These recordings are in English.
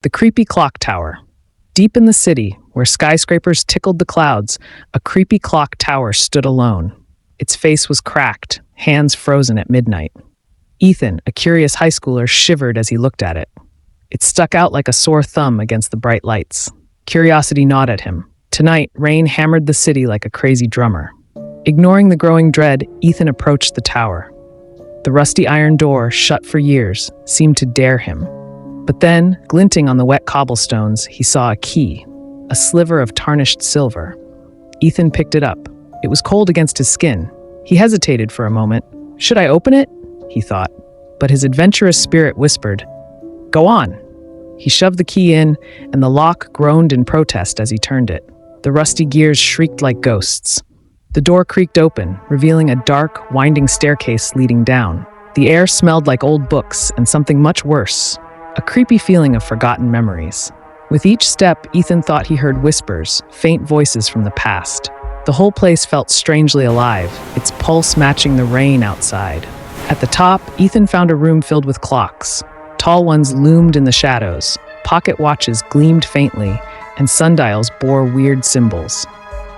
The creepy clock tower. Deep in the city, where skyscrapers tickled the clouds, a creepy clock tower stood alone. Its face was cracked, hands frozen at midnight. Ethan, a curious high schooler, shivered as he looked at it. It stuck out like a sore thumb against the bright lights. Curiosity gnawed at him. Tonight, rain hammered the city like a crazy drummer. Ignoring the growing dread, Ethan approached the tower. The rusty iron door, shut for years, seemed to dare him. But then, glinting on the wet cobblestones, he saw a key, a sliver of tarnished silver. Ethan picked it up. It was cold against his skin. He hesitated for a moment. "Should I open it?" he thought. But his adventurous spirit whispered, "Go on." He shoved the key in, and the lock groaned in protest as he turned it. The rusty gears shrieked like ghosts. The door creaked open, revealing a dark, winding staircase leading down. The air smelled like old books and something much worse. A creepy feeling of forgotten memories. With each step, Ethan thought he heard whispers, faint voices from the past. The whole place felt strangely alive, its pulse matching the rain outside. At the top, Ethan found a room filled with clocks. Tall ones loomed in the shadows, pocket watches gleamed faintly, and sundials bore weird symbols.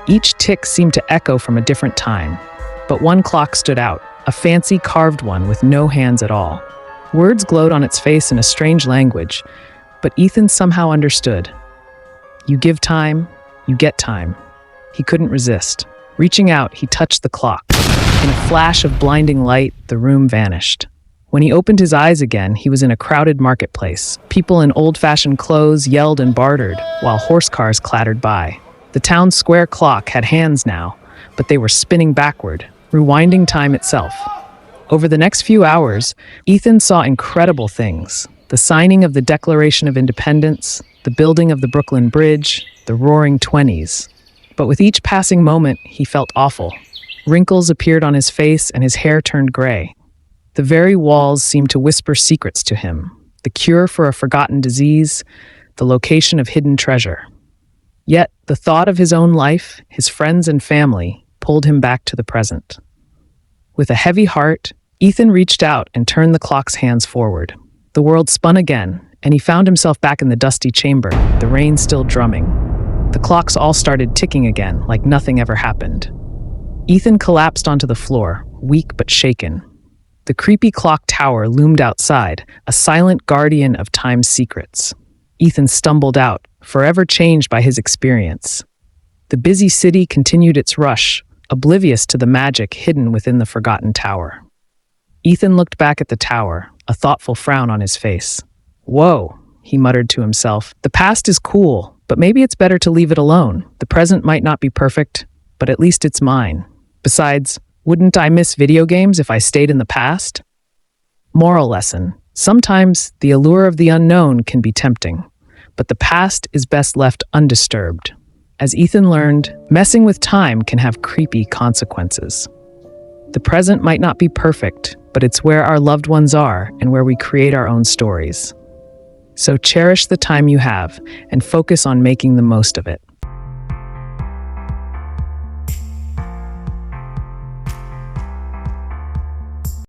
Each tick seemed to echo from a different time. But one clock stood out, a fancy carved one with no hands at all. Words glowed on its face in a strange language, but Ethan somehow understood. You give time, you get time. He couldn't resist. Reaching out, he touched the clock. In a flash of blinding light, the room vanished. When he opened his eyes again, he was in a crowded marketplace. People in old-fashioned clothes yelled and bartered, while horse cars clattered by. The town square clock had hands now, but they were spinning backward, rewinding time itself. Over the next few hours, Ethan saw incredible things. The signing of the Declaration of Independence, the building of the Brooklyn Bridge, the Roaring Twenties. But with each passing moment, he felt awful. Wrinkles appeared on his face and his hair turned gray. The very walls seemed to whisper secrets to him. The cure for a forgotten disease, the location of hidden treasure. Yet, the thought of his own life, his friends and family, pulled him back to the present. With a heavy heart, Ethan reached out and turned the clock's hands forward. The world spun again, and he found himself back in the dusty chamber, the rain still drumming. The clocks all started ticking again, like nothing ever happened. Ethan collapsed onto the floor, weak but shaken. The creepy clock tower loomed outside, a silent guardian of time's secrets. Ethan stumbled out, forever changed by his experience. The busy city continued its rush, oblivious to the magic hidden within the forgotten tower. Ethan looked back at the tower, a thoughtful frown on his face. "Whoa," he muttered to himself. "The past is cool, but maybe it's better to leave it alone. The present might not be perfect, but at least it's mine. Besides, wouldn't I miss video games if I stayed in the past?" Moral lesson. Sometimes the allure of the unknown can be tempting, but the past is best left undisturbed. As Ethan learned, messing with time can have creepy consequences. The present might not be perfect, but it's where our loved ones are and where we create our own stories. So cherish the time you have and focus on making the most of it.